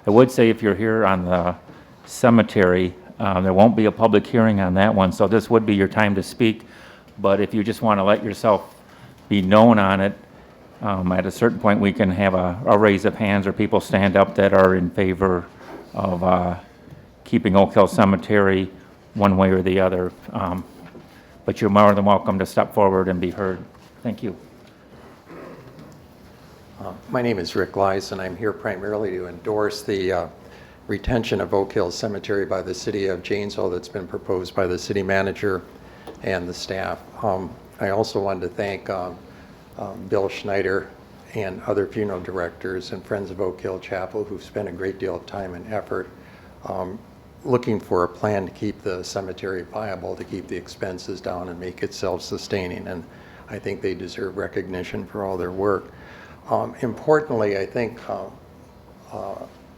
I would say if you're here on the cemetery, there won't be a public hearing on that one, so this would be your time to speak. But if you just want to let yourself be known on it, at a certain point, we can have a raise of hands or people stand up that are in favor of keeping Oak Hill Cemetery one way or the other. But you're more than welcome to step forward and be heard. Thank you. My name is Rick Lice, and I'm here primarily to endorse the retention of Oak Hill Cemetery by the City of Janesville that's been proposed by the city manager and the staff. I also wanted to thank Bill Schneider and other funeral directors and Friends of Oak Hill Chapel who've spent a great deal of time and effort looking for a plan to keep the cemetery viable, to keep the expenses down and make it self-sustaining. And I think they deserve recognition for all their work. Importantly, I think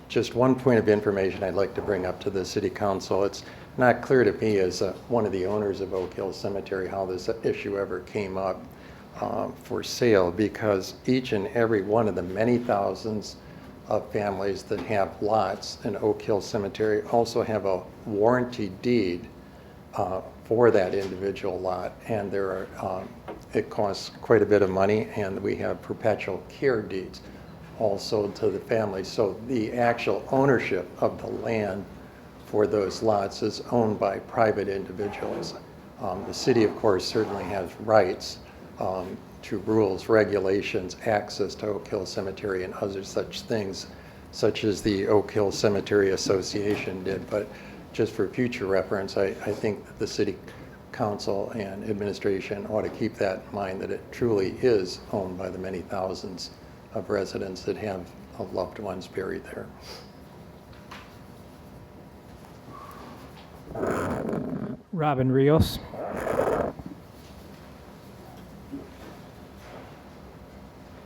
just one point of information I'd like to bring up to the City Council. It's not clear to me as one of the owners of Oak Hill Cemetery how this issue ever came up for sale, because each and every one of the many thousands of families that have lots in Oak Hill Cemetery also have a warranty deed for that individual lot, and there are it costs quite a bit of money, and we have perpetual care deeds also to the family. So the actual ownership of the land for those lots is owned by private individuals. The city, of course, certainly has rights to rules, regulations, access to Oak Hill Cemetery and other such things, such as the Oak Hill Cemetery Association did. But just for future reference, I think that the City Council and administration ought to keep that in mind, that it truly is owned by the many thousands of residents that have loved ones buried there. Robin Rios.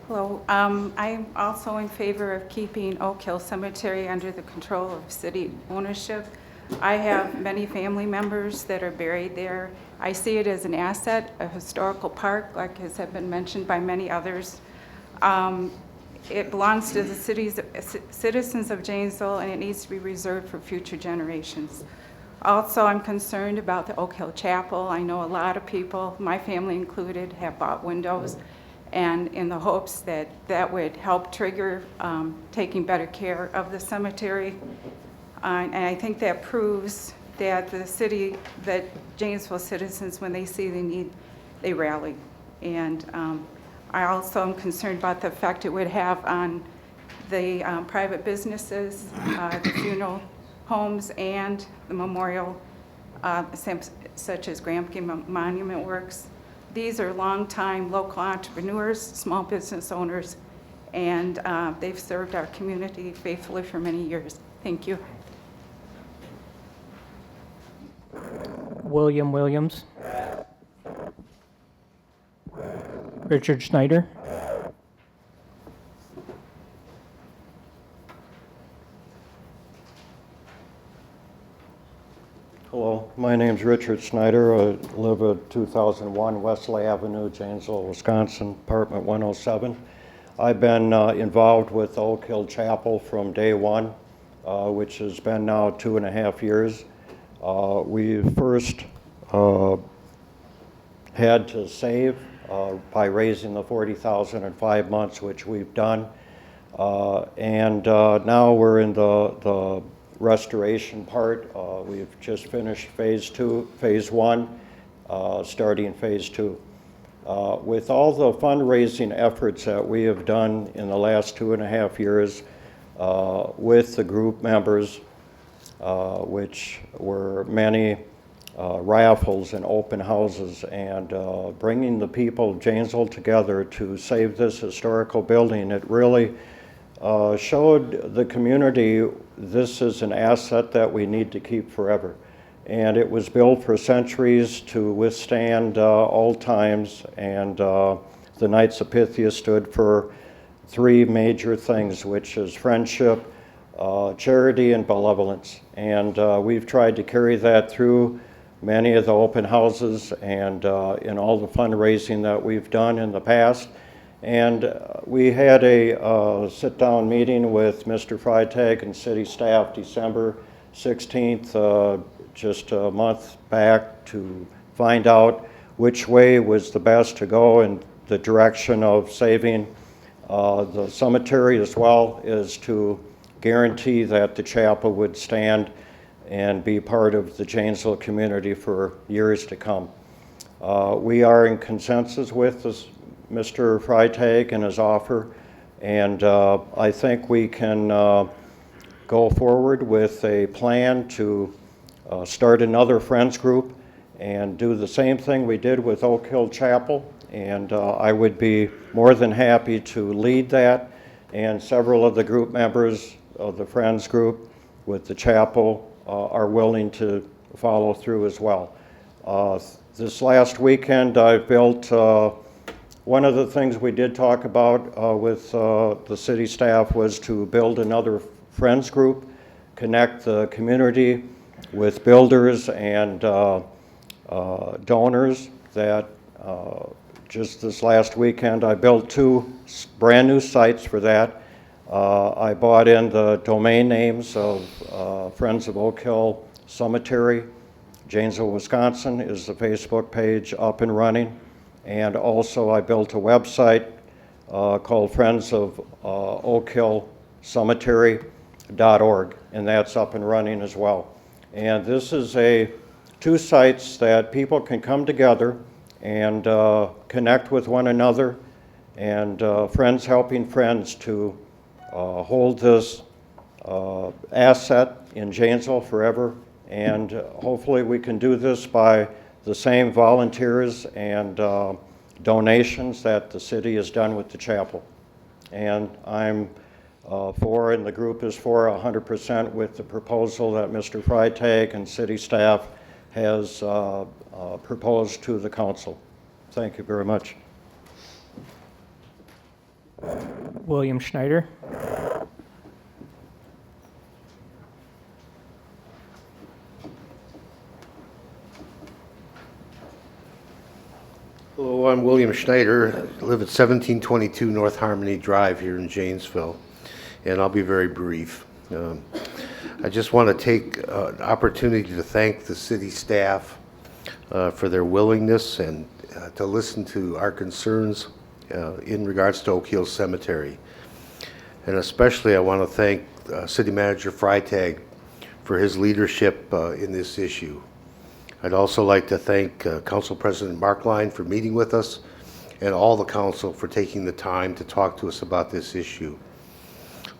Hello. I'm also in favor of keeping Oak Hill Cemetery under the control of city ownership. I have many family members that are buried there. I see it as an asset, a historical park, like has been mentioned by many others. It belongs to the citizens of Janesville, and it needs to be reserved for future generations. Also, I'm concerned about the Oak Hill Chapel. I know a lot of people, my family included, have bought windows, and in the hopes that that would help trigger taking better care of the cemetery. And I think that proves that that Janesville citizens, when they see the need, they rally. And I also am concerned about the effect it would have on the private businesses, the funeral homes, and the memorial, such as Gramke Monument Works. These are longtime local entrepreneurs, small business owners, and they've served our community faithfully for many years. Thank you. William Williams. Richard Schneider. Hello, my name's Richard Schneider. I live at 2001 Wesley Avenue, Janesville, Wisconsin, apartment 107. I've been involved with Oak Hill Chapel from day one, which has been now 2.5 years. We first had to save by raising the $40,000 in 5 months, which we've done. And now we're in the restoration part. We've just finished phase 1, starting phase 2. With all the fundraising efforts that we have done in the last 2.5 years with the group members, which were many raffles and open houses, and bringing the people of Janesville together to save this historical building, it really showed the community this is an asset that we need to keep forever. And it was built for centuries to withstand all times, and the Knights of Pythia stood for 3 major things, which is friendship, charity, and benevolence. And we've tried to carry that through many of the open houses and in all the fundraising that we've done in the past. And we had a sit-down meeting with Mr. Freitag and city staff December 16th, just a month back, to find out which way was the best to go in the direction of saving the cemetery, as well as to guarantee that the chapel would stand and be part of the Janesville community for years to come. We are in consensus with Mr. Freitag and his offer, and I think we can go forward with a plan to start another Friends group and do the same thing we did with Oak Hill Chapel, and I would be more than happy to lead that, and several of the group members of the Friends group with the chapel are willing to follow through as well. This last weekend I built, one of the things we did talk about with the city staff was to build another Friends group, connect the community with builders and donors. That just this last weekend I built 2 brand new sites for that. I bought in the domain names of Friends of Oak Hill Cemetery. Janesville, Wisconsin is the Facebook page up and running. And also I built a website called Friends of Oak Hill Cemetery.org, and that's up and running as well. And this is 2 sites that people can come together and connect with one another, and friends helping friends to hold this asset in Janesville forever. And hopefully we can do this by the same volunteers and donations that the city has done with the chapel. And I'm for, and the group is for 100% with the proposal that Mr. Freitag and city staff has proposed to the council. Thank you very much. William Schneider. Hello, I'm William Schneider. I live at 1722 North Harmony Drive here in Janesville, and I'll be very brief. I just want to take an opportunity to thank the city staff for their willingness and to listen to our concerns in regards to Oak Hill Cemetery. And especially I want to thank City Manager Freitag for his leadership in this issue. I'd also like to thank Council President Markline for meeting with us, and all the council for taking the time to talk to us about this issue.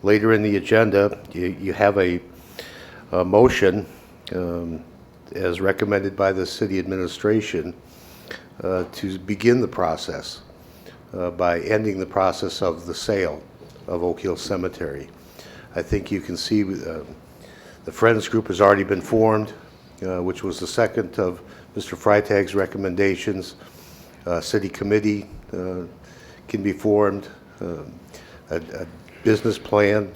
Later in the agenda, you have a motion as recommended by the city administration to begin the process by ending the process of the sale of Oak Hill Cemetery. I think you can see the Friends group has already been formed, which was the second of Mr. Freitag's recommendations. City committee can be formed, a business plan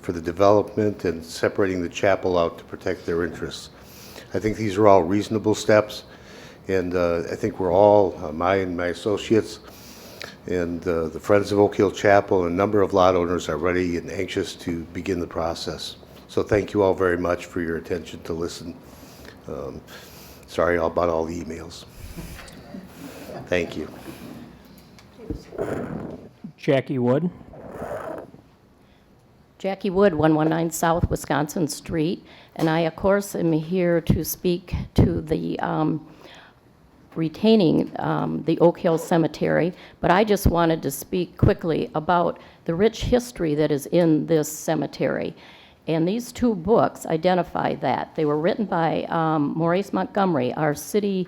for the development and separating the chapel out to protect their interests. I think these are all reasonable steps, and I think we're all, my associates, and the Friends of Oak Hill Chapel and a number of lot owners are ready and anxious to begin the process. So thank you all very much for your attention to listen. Sorry about all the emails. Thank you. Jackie Wood. Jackie Wood, 119 South Wisconsin Street, and I, of course, am here to speak to the retaining the Oak Hill Cemetery, but I just wanted to speak quickly about the rich history that is in this cemetery. And these 2 books identify that. They were written by Maurice Montgomery, our city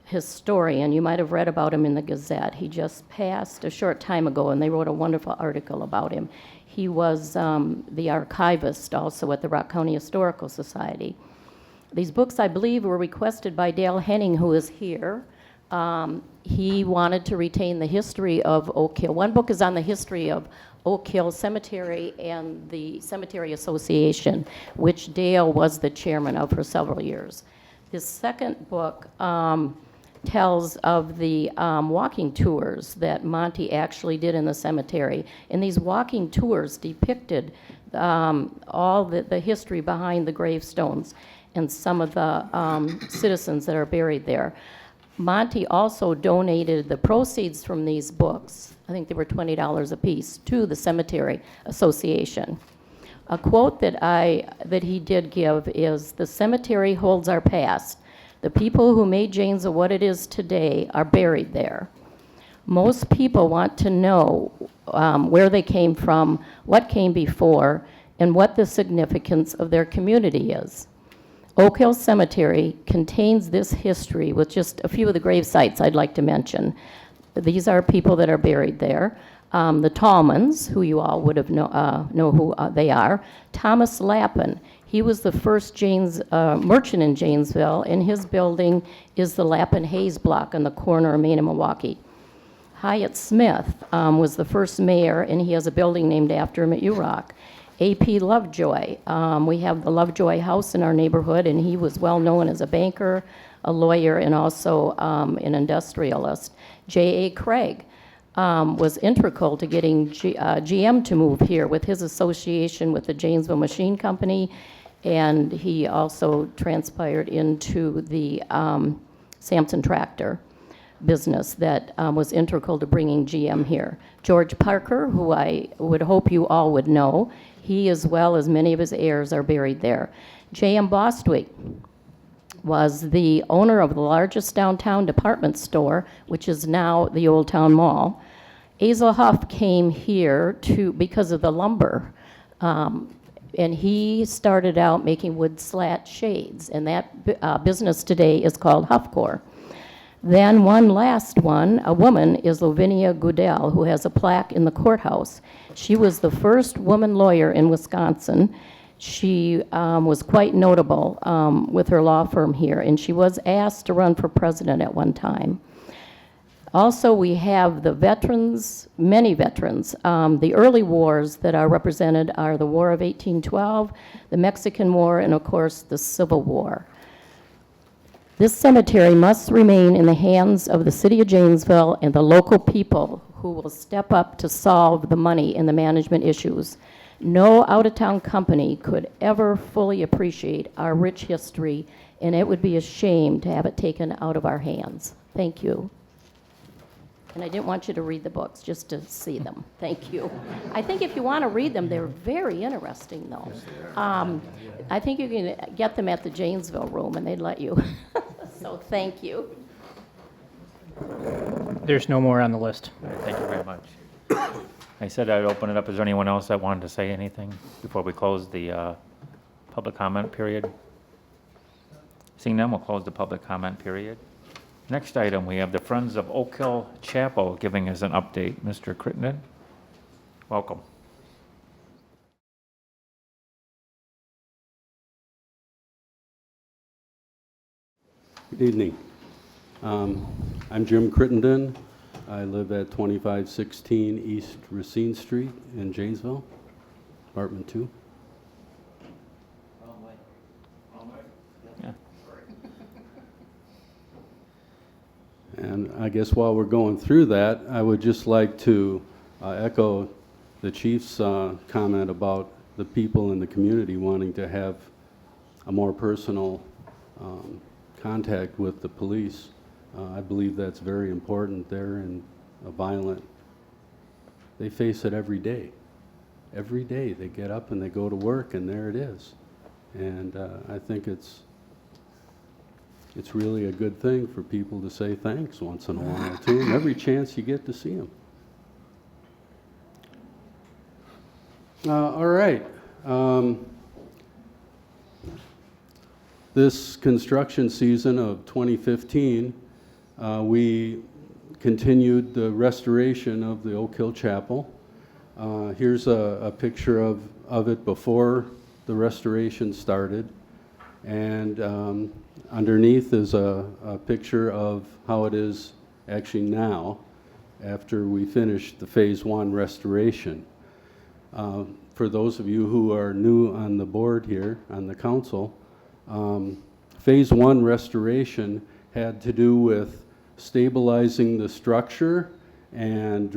historian. You might have read about him in the Gazette. He just passed a short time ago, and they wrote a wonderful article about him. He was the archivist also at the Rock County Historical Society. These books, I believe, were requested by Dale Henning, who is here. He wanted to retain the history of Oak Hill. One book is on the history of Oak Hill Cemetery and the Cemetery Association, which Dale was the chairman of for several years. His second book tells of the walking tours that Monty actually did in the cemetery. And these walking tours depicted all the history behind the gravestones and some of the citizens that are buried there. Monty also donated the proceeds from these books, I think they were $20 a piece, to the Cemetery Association. A quote that he did give is, "The cemetery holds our past. The people who made Janesville what it is today are buried there. Most people want to know where they came from, what came before, and what the significance of their community is. Oak Hill Cemetery contains this history with just a few of the grave sites I'd like to mention. These are people that are buried there. The Tallmans, who you all would have know who they are. Thomas Lappin, he was the first merchant in Janesville, and his building is the Lappin Hayes block on the corner of Main and Milwaukee. Hyatt Smith was the first mayor, and he has a building named after him at UROC. A.P. Lovejoy, we have the Lovejoy House in our neighborhood, and he was well known as a banker, a lawyer, and also an industrialist. J.A. Craig was integral to getting GM to move here with his association with the Janesville Machine Company, and he also transpired into the Sampson Tractor business that was integral to bringing GM here. George Parker, who I would hope you all would know, he as well as many of his heirs are buried there. J.M. Bostwick was the owner of the largest downtown department store, which is now the Old Town Mall. Azel Huff came here because of the lumber, and he started out making wood slat shades, and that business today is called Huffcore. Then one last one, a woman, is Lavinia Goodell, who has a plaque in the courthouse. She was the first woman lawyer in Wisconsin. She was quite notable with her law firm here, and she was asked to run for president at one time. Also, we have the veterans, many veterans. The early wars that are represented are the War of 1812, the Mexican War, and of course, the Civil War. This cemetery must remain in the hands of the City of Janesville and the local people who will step up to solve the money and the management issues. No out-of-town company could ever fully appreciate our rich history, and it would be a shame to have it taken out of our hands. Thank you. And I didn't want you to read the books, just to see them. Thank you. I think if you want to read them, they're very interesting, though. I think you can get them at the Janesville room, and they'd let you. So thank you. There's no more on the list. Thank you very much. I said I'd open it up. Is there anyone else that wanted to say anything before we close the public comment period? Seeing none, we'll close the public comment period. Next item, we have the Friends of Oak Hill Chapel giving us an update. Mr. Crittenden, welcome. Good evening. I'm Jim Crittenden. I live at 2516 East Racine Street in Janesville, apartment 2. Yeah. And I guess while we're going through that, I would just like to echo the chief's comment about the people in the community wanting to have a more personal contact with the police. I believe that's very important. They're in a violent, they face it every day. Every day they get up and they go to work and there it is. And I think it's really a good thing for people to say thanks once in a while to them, every chance you get to see them. All right. This construction season of 2015, we continued the restoration of the Oak Hill Chapel. Here's a picture of it before the restoration started. And underneath is a picture of how it is actually now after we finished the Phase 1 restoration. For those of you who are new on the board here, on the council, Phase 1 restoration had to do with stabilizing the structure and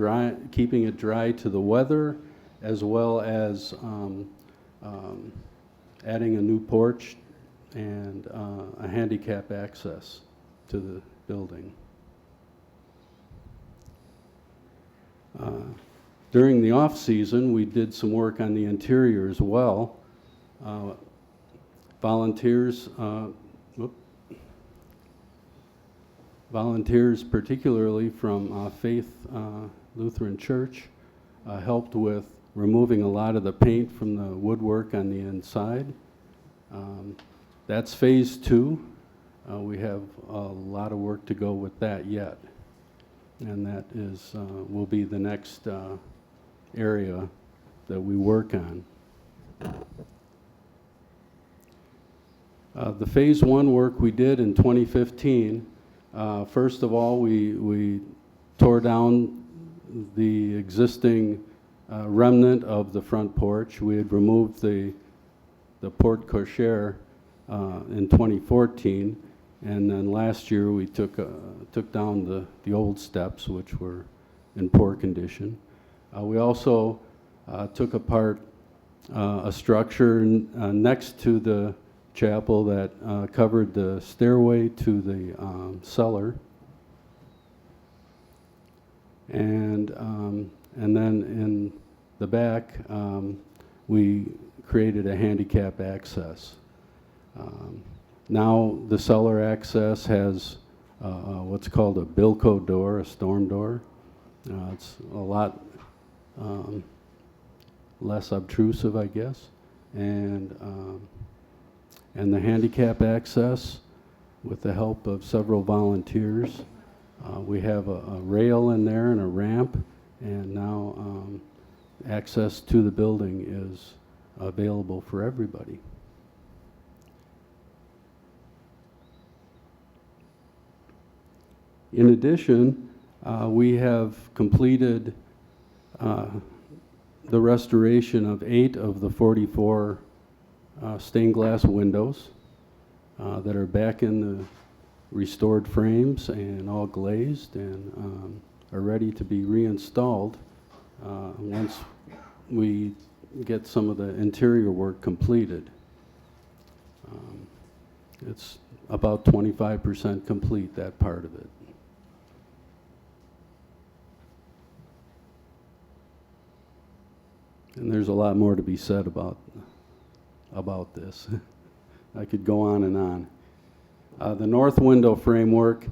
keeping it dry to the weather, as well as adding a new porch and a handicap access to the building. During the off-season, we did some work on the interior as well. Volunteers, particularly from Faith Lutheran Church, helped with removing a lot of the paint from the woodwork on the inside. That's phase 2. We have a lot of work to go with that yet. And that is, will be the next area that we work on. The phase 1 work we did in 2015, first of all, we tore down the existing remnant of the front porch. We had removed the porte cochere in 2014, and then last year we took down the old steps, which were in poor condition. We also took apart a structure next to the chapel that covered the stairway to the cellar, and then in the back we created a handicap access. Now the cellar access has what's called a Bilco door, a storm door. It's a lot less obtrusive, I guess, and the handicap access, with the help of several volunteers, we have a rail in there and a ramp, and now access to the building is available for everybody. In addition, we have completed the restoration of 8 of the 44 stained glass windows that are back in the restored frames and all glazed, and are ready to be reinstalled once we get some of the interior work completed. It's about 25% complete, that part of it. And there's a lot more to be said about this. I could go on and on. The north window framework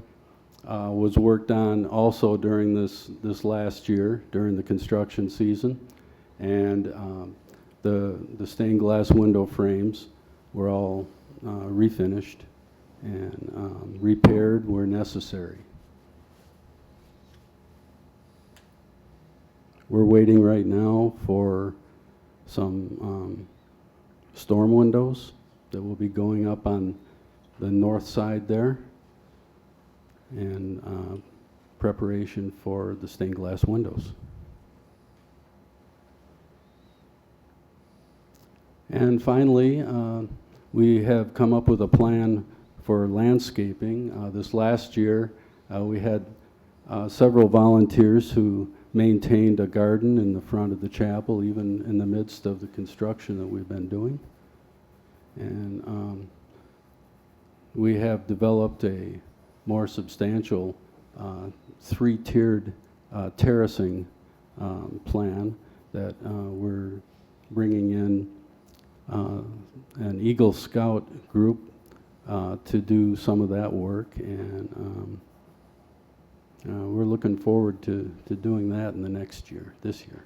was worked on also during this last year, during the construction season, and the stained glass window frames were all refinished and repaired where necessary. We're waiting right now for some storm windows that will be going up on the north side there, and preparation for the stained glass windows. And finally, we have come up with a plan for landscaping. This last year, we had several volunteers who maintained a garden in the front of the chapel, even in the midst of the construction that we've been doing. And we have developed a more substantial 3-tiered terracing plan that we're bringing in an Eagle Scout group to do some of that work, and we're looking forward to doing that in the next year, this year.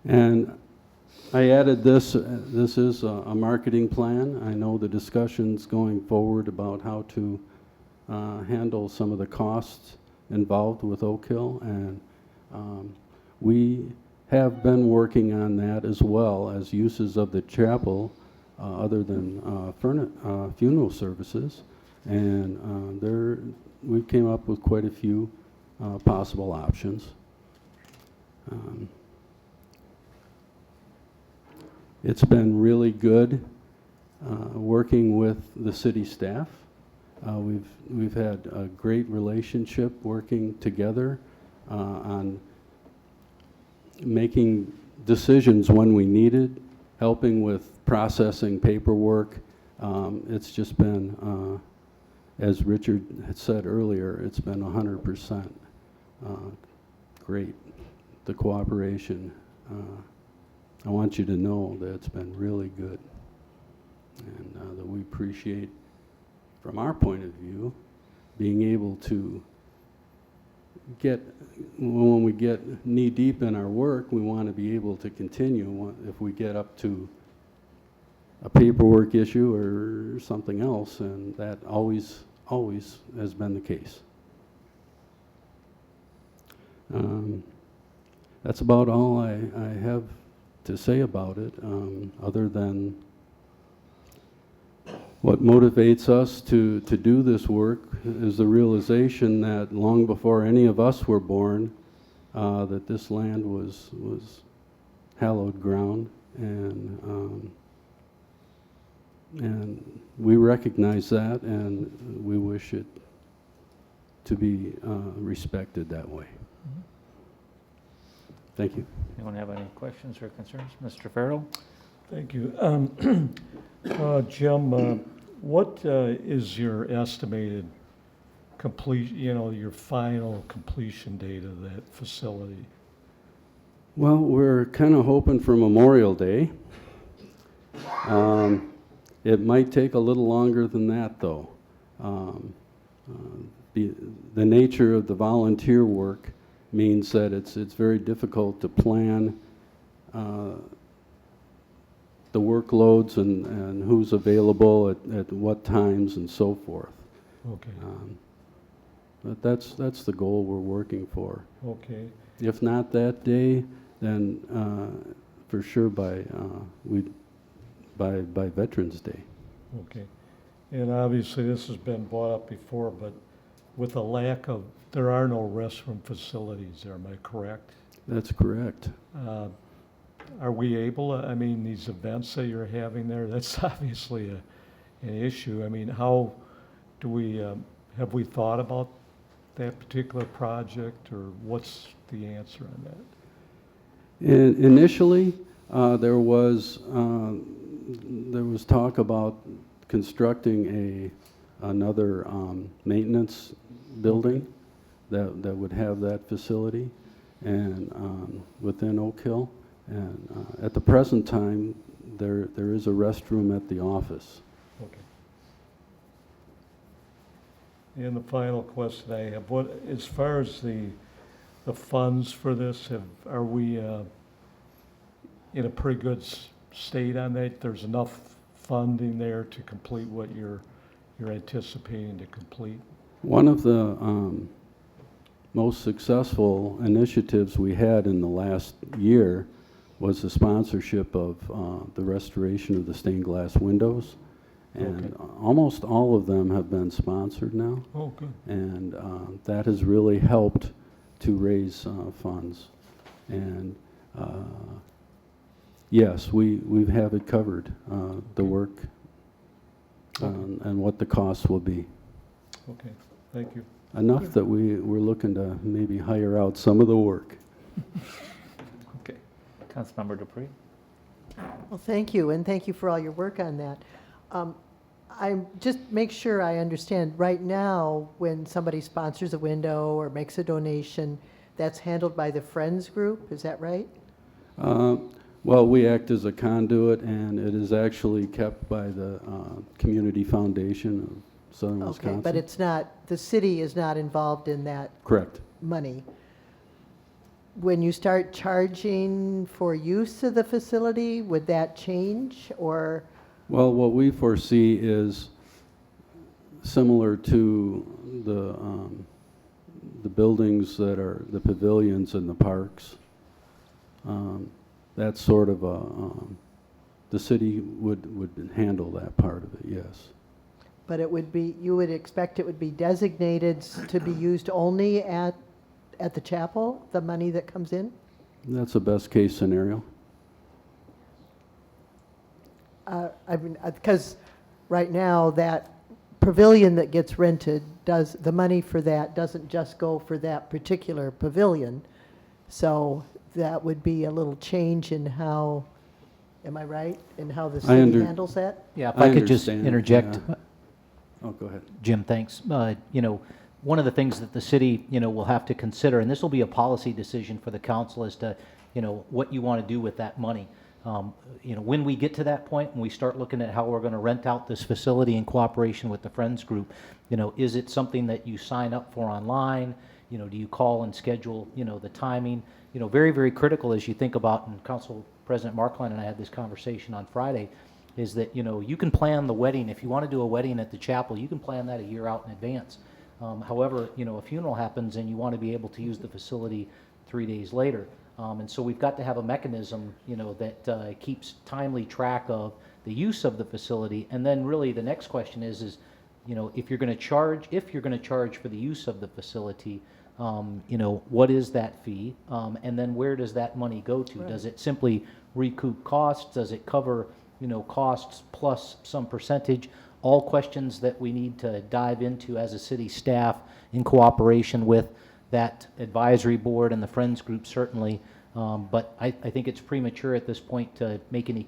And I added this. This is a marketing plan. I know the discussions going forward about how to handle some of the costs involved with Oak Hill, and we have been working on that as well as uses of the chapel other than funeral services, and we came up with quite a few possible options. It's been really good working with the city staff. We've had a great relationship working together on making decisions when we needed, helping with processing paperwork. It's just been, as Richard had said earlier, it's been 100% great, the cooperation. I want you to know that it's been really good, and that we appreciate, from our point of view, being able to get, when we get knee-deep in our work, we want to be able to continue. If we get up to a paperwork issue or something else, and that always has been the case. That's about all I have to say about it, other than what motivates us to do this work is the realization that long before any of us were born, that this land was hallowed ground, and we recognize that, and we wish it to be respected that way. Thank you. Anyone have any questions or concerns? Mr. Farrell? Thank you. Jim, what is your estimated your final completion date of that facility? Well, we're kind of hoping for Memorial Day. It might take a little longer than that, though. The nature of the volunteer work means that it's very difficult to plan the workloads and who's available at what times and so forth. Okay. But that's the goal we're working for. Okay. If not that day, then for sure by Veterans Day. Okay. And obviously this has been brought up before, but with a lack of, there are no restroom facilities there, am I correct? That's correct. Are we able to, I mean, these events that you're having there, that's obviously an issue. I mean, how do we, have we thought about that particular project, or what's the answer on that? Initially, there was talk about constructing another maintenance building that would have that facility, and within Oak Hill. And at the present time, there is a restroom at the office. Okay. And the final question I have, what, as far as the funds for this, are we in a pretty good state on that? There's enough funding there to complete what you're anticipating to complete? One of the most successful initiatives we had in the last year was the sponsorship of the restoration of the stained glass windows. And almost all of them have been sponsored now. Oh, good. And that has really helped to raise funds. And yes, we have it covered, the work and what the costs will be. Okay, thank you. Enough that we're looking to maybe hire out some of the work. Okay. Councilmember Dupree? Well, thank you, and thank you for all your work on that. I just make sure I understand, right now, when somebody sponsors a window or makes a donation, that's handled by the Friends Group, is that right? Well, we act as a conduit, and it is actually kept by the Community Foundation of Southern Wisconsin. Okay, but it's not, the city is not involved in that Correct. money. When you start charging for use of the facility, would that change, or? Well, what we foresee is similar to the buildings that are the pavilions and the parks. That's sort of the city would handle that part of it, yes. But it would be, you would expect it would be designated to be used only at the chapel, the money that comes in? That's a best case scenario. I mean, because right now, that pavilion that gets rented, the money for that doesn't just go for that particular pavilion. So that would be a little change in how, am I right, in how the city handles that? Yeah, if I I could just understand, interject. yeah. Oh, go ahead. Jim, thanks. You know, one of the things that the city, you know, will have to consider, and this will be a policy decision for the council as to, you know, what you want to do with that money. You know, when we get to that point and we start looking at how we're going to rent out this facility in cooperation with the Friends Group, you know, is it something that you sign up for online? You know, do you call and schedule, you know, the timing? You know, very, very critical as you think about, and Council President Markline and I had this conversation on Friday, is that, you know, you can plan the wedding. If you want to do a wedding at the chapel, you can plan that a year out in advance. However, you know, a funeral happens and you want to be able to use the facility 3 days later. And so we've got to have a mechanism, you know, that keeps timely track of the use of the facility. And then really the next question is, you know, if you're going to charge for the use of the facility, you know, what is that fee? And then where does that money go to? Right. Does it simply recoup costs? Does it cover, you know, costs plus some percentage? All questions that we need to dive into as a city staff in cooperation with that advisory board and the Friends Group certainly. But I think it's premature at this point to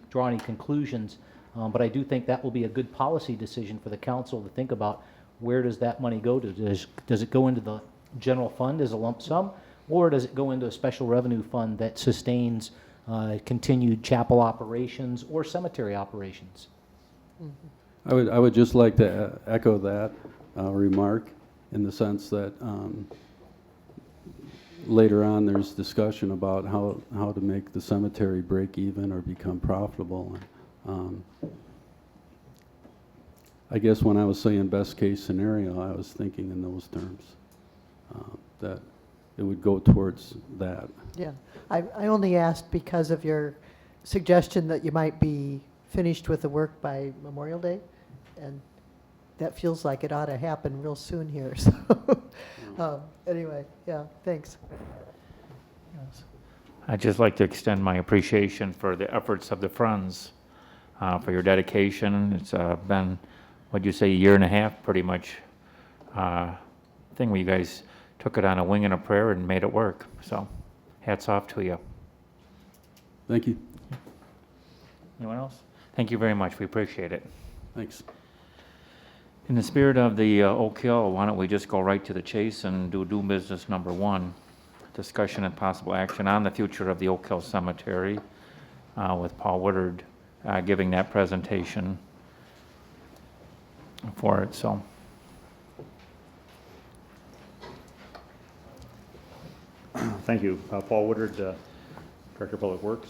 draw any conclusions. But I do think that will be a good policy decision for the council to think about, where does that money go to? Does it go into the general fund as a lump sum, or does it go into a special revenue fund that sustains continued chapel operations or cemetery operations? Mm-hmm. I would just like to echo that remark, in the sense that later on there's discussion about how to make the cemetery break even or become profitable. I guess when I was saying best case scenario, I was thinking in those terms, that it would go towards that. Yeah, I only asked because of your suggestion that you might be finished with the work by Memorial Day, and that feels like it ought to happen real soon here. So anyway, yeah, thanks. Yes. I'd just like to extend my appreciation for the efforts of the Friends, for your dedication. It's been, what'd you say, a year and a half, pretty much, thing where you guys took it on a wing and a prayer and made it work. So hats off to you. Thank you. Anyone else? Thank you very much. We appreciate it. Thanks. In the spirit of the Oak Hill, why don't we just go right to the chase and do business number 1, discussion and possible action on the future of the Oak Hill Cemetery, with Paul Woodard giving that presentation for it. So. Thank you. Paul Woodard, Director of Public Works.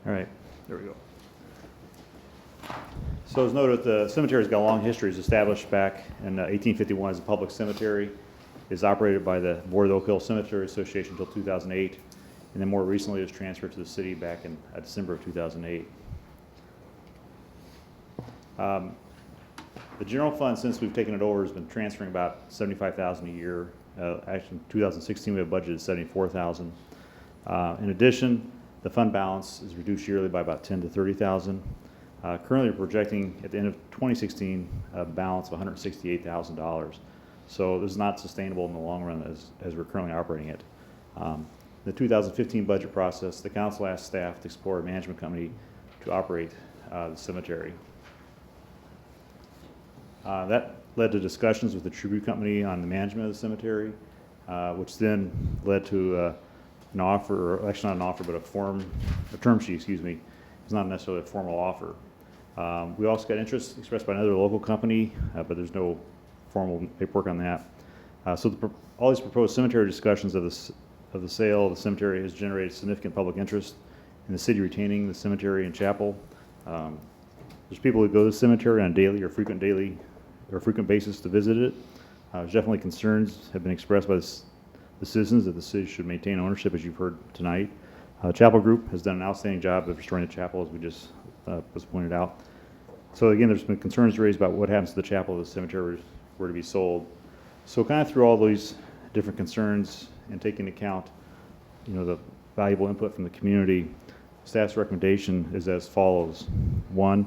All right, there we go. So as noted, the cemetery's got a long history. It was established back in 1851 as a public cemetery. It's operated by the Board of the Oak Hill Cemetery Association until 2008. And then more recently it was transferred to the city back in December of 2008. The general fund, since we've taken it over, has been transferring about $75,000 a year. Actually, in 2016 we have budgeted $74,000. In addition, the fund balance is reduced yearly by about $10,000 to $30,000. Currently, we're projecting at the end of 2016 a balance of $168,000. So this is not sustainable in the long run as we're currently operating it. The 2015 budget process, the council asked staff to explore a management company to operate the cemetery. That led to discussions with the tribute company on the management of the cemetery, which then led to an offer, or actually not an offer, but a term sheet, excuse me. It's not necessarily a formal offer. We also got interest expressed by another local company, but there's no formal paperwork on that. So all these proposed cemetery discussions of the sale of the cemetery has generated significant public interest in the city retaining the cemetery and chapel. There's people who go to the cemetery on a daily or frequent basis to visit it. There's definitely concerns have been expressed by the citizens that the city should maintain ownership, as you've heard tonight. The Chapel Group has done an outstanding job of restoring the chapel, as we just was pointed out. So again, there's been concerns raised about what happens to the chapel if the cemetery were to be sold. So kind of through all these different concerns and taking into account, the valuable input from the community, staff's recommendation is as follows. One,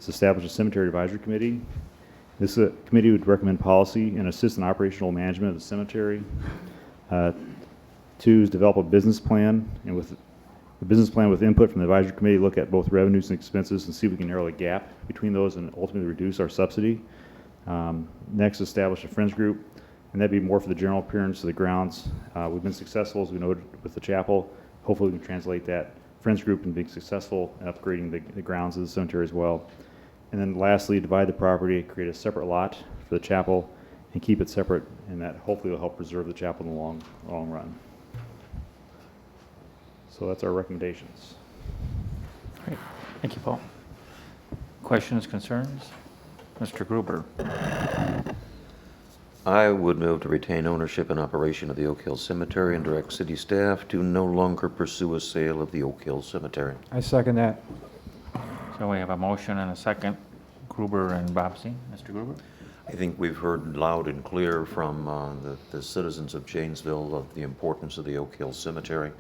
is establish a cemetery advisory committee. This committee would recommend policy and assist in operational management of the cemetery. Two is develop a business plan, and with the business plan with input from the advisory committee, look at both revenues and expenses and see if we can narrow the gap between those and ultimately reduce our subsidy. Next, establish a friends group, and that'd be more for the general appearance of the grounds. We've been successful, as we noted, with the chapel. Hopefully we can translate that friends group and being successful in upgrading the grounds of the cemetery as well. And then lastly, divide the property, create a separate lot for the chapel, and keep it separate, and that hopefully will help preserve the chapel in the long run. So that's our recommendations. Great. Thank you, Paul. Questions, concerns? Mr. Gruber. I would move to retain ownership and operation of the Oak Hill Cemetery and direct city staff to no longer pursue a sale of the Oak Hill Cemetery. I second that. So we have a motion and a second. Gruber and Bobsey. Mr. Gruber? I think we've heard loud and clear from the citizens of Janesville of the importance of the Oak Hill Cemetery,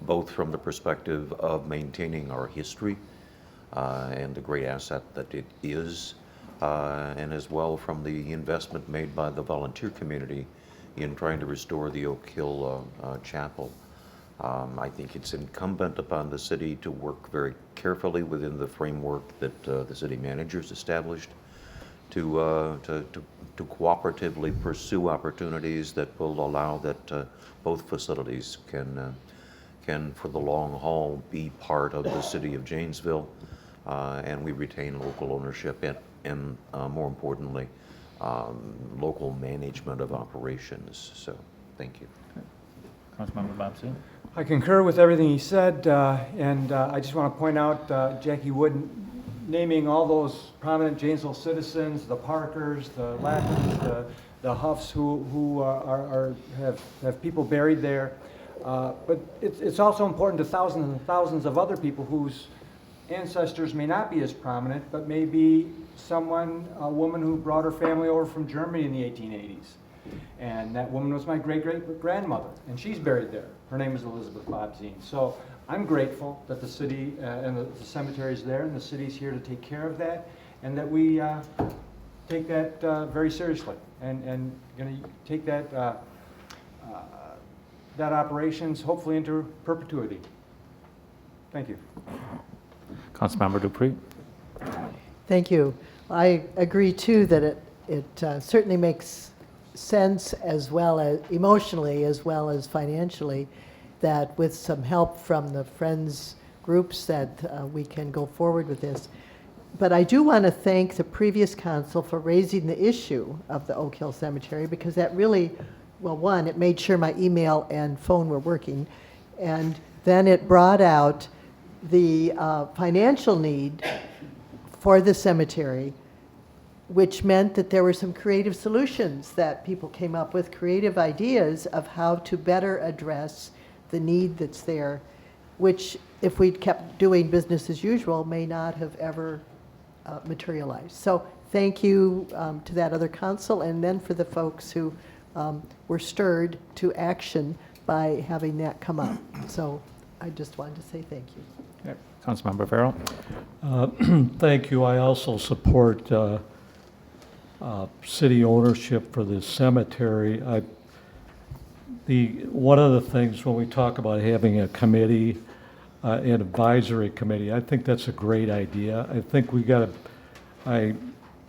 both from the perspective of maintaining our history and the great asset that it is, and as well from the investment made by the volunteer community in trying to restore the Oak Hill Chapel. I think it's incumbent upon the city to work very carefully within the framework that the city managers established to cooperatively pursue opportunities that will allow that both facilities can for the long haul be part of the city of Janesville, and we retain local ownership and more importantly, local management of operations. So, thank you. Councilmember Bobsey? I concur with everything he said, and I just want to point out Jackie Wood naming all those prominent Janesville citizens, the Parkers, the Lappins, the Huffs who have people buried there. But it's also important to thousands and thousands of other people whose ancestors may not be as prominent, but may be a woman who brought her family over from Germany in the 1880s. And that woman was my great-great-grandmother, and she's buried there. Her name is Elizabeth Bobzine. So I'm grateful that the city and the cemetery is there, and the city's here to take care of that, and that we take that very seriously, and going to take that operations hopefully into perpetuity. Thank you. Councilmember Dupree? Thank you. I agree too that it certainly makes sense, as well as emotionally as well as financially, that with some help from the friends groups that we can go forward with this. But I do want to thank the previous council for raising the issue of the Oak Hill Cemetery, because that really, well, one, it made sure my email and phone were working, and then it brought out the financial need for the cemetery, which meant that there were some creative solutions that people came up with, creative ideas of how to better address the need that's there, which if we'd kept doing business as usual may not have ever materialized. So thank you to that other council, and then for the folks who were stirred to action by having that come up. So I just wanted to say thank you. Yep. Councilmember Farrell? Thank you. I also support city ownership for the cemetery. One of the things when we talk about having a committee, an advisory committee, I think that's a great idea. I think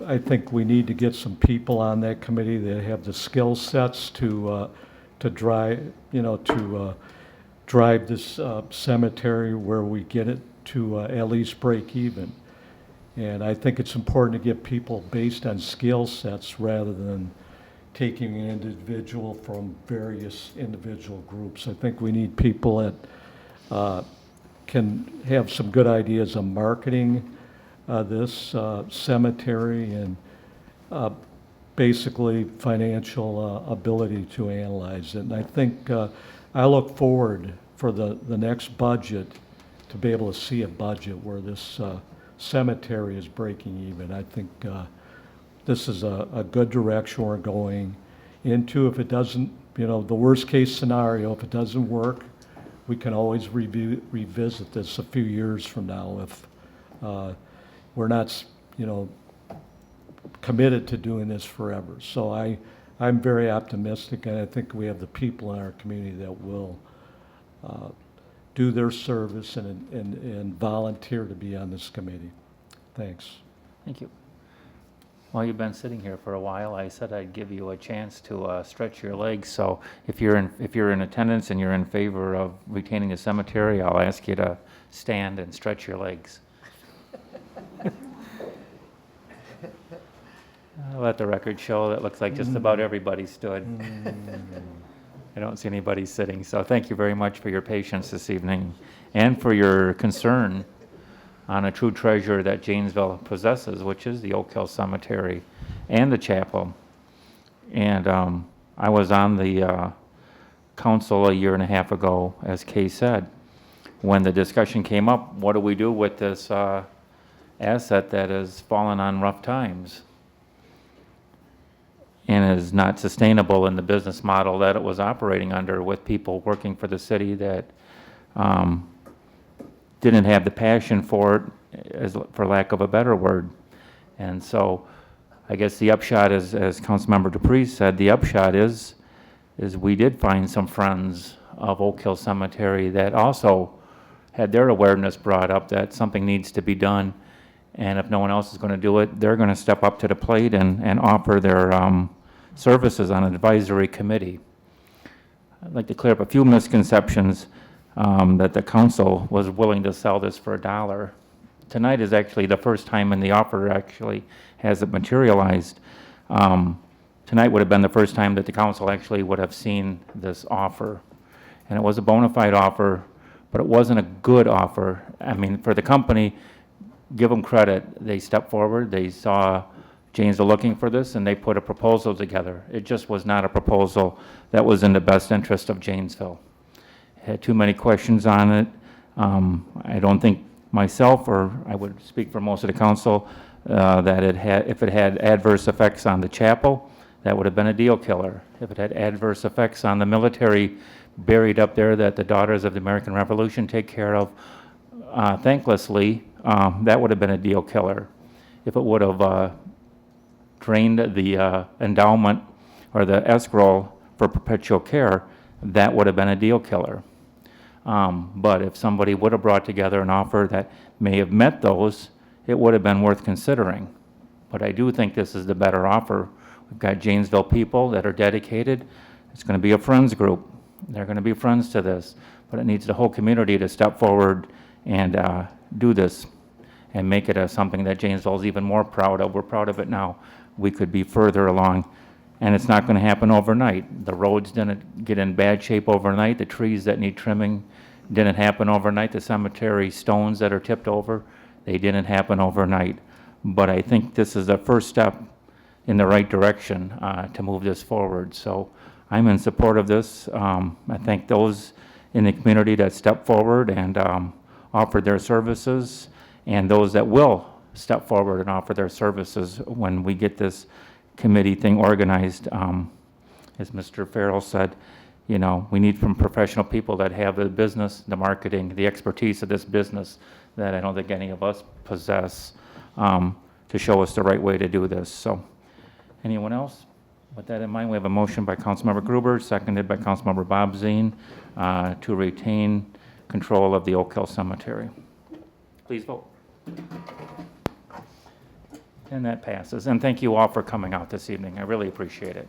I think we need to get some people on that committee that have the skill sets to drive, drive this cemetery where we get it to at least break even. And I think it's important to get people based on skill sets rather than taking an individual from various individual groups. I think we need people that can have some good ideas of marketing this cemetery and basically financial ability to analyze it. And I think I look forward for the next budget to be able to see a budget where this cemetery is breaking even. I think this is a good direction we're going into. If it doesn't, the worst case scenario, if it doesn't work, we can always revisit this a few years from now if we're not, committed to doing this forever. So I'm very optimistic, and I think we have the people in our community that will do their service and volunteer to be on this committee. Thanks. Thank you. Well, you've been sitting here for a while. I said I'd give you a chance to stretch your legs. So if you're in attendance and you're in favor of retaining the cemetery, I'll ask you to stand and stretch your legs. I'll let the record show that looks like just about everybody stood. I don't see anybody sitting. So thank you very much for your patience this evening and for your concern on a true treasure that Janesville possesses, which is the Oak Hill Cemetery and the chapel. And I was on the council a year and a half ago, as Kay said, when the discussion came up, what do we do with this asset that has fallen on rough times and is not sustainable in the business model that it was operating under, with people working for the city that didn't have the passion for it, for lack of a better word. And so I guess the upshot is, as Councilmember Dupree said, the upshot is we did find some friends of Oak Hill Cemetery that also had their awareness brought up that something needs to be done. And if no one else is going to do it, they're going to step up to the plate and offer their services on an advisory committee. I'd like to clear up a few misconceptions that the council was willing to sell this for $1. Tonight is actually the first time in the offer actually has it materialized. Tonight would have been the first time that the council actually would have seen this offer. And it was a bona fide offer, but it wasn't a good offer. I mean, for the company, give them credit. They stepped forward, they saw Janesville looking for this, and they put a proposal together. It just was not a proposal that was in the best interest of Janesville. It had too many questions on it. I don't think myself, or I would speak for most of the council, that if it had adverse effects on the chapel, that would have been a deal killer. If it had adverse effects on the military buried up there that the Daughters of the American Revolution take care of thanklessly, that would have been a deal killer. If it would have drained the endowment or the escrow for perpetual care, that would have been a deal killer. But if somebody would have brought together an offer that may have met those, it would have been worth considering. But I do think this is the better offer. We've got Janesville people that are dedicated. It's going to be a friends group. They're going to be friends to this. But it needs the whole community to step forward and do this and make it something that Janesville is even more proud of. We're proud of it now. We could be further along. And it's not going to happen overnight. The roads didn't get in bad shape overnight. The trees that need trimming didn't happen overnight. The cemetery stones that are tipped over, they didn't happen overnight. But I think this is the first step in the right direction to move this forward. So I'm in support of this. I thank those in the community that stepped forward and offered their services, and those that will step forward and offer their services when we get this committee thing organized. As Mr. Farrell said, we need from professional people that have the business, the marketing, the expertise of this business that I don't think any of us possess, to show us the right way to do this. So, anyone else? With that in mind, we have a motion by Councilmember Gruber, seconded by Councilmember Bob Zine, to retain control of the Oak Hill Cemetery. Please vote. And that passes. And thank you all for coming out this evening. I really appreciate it.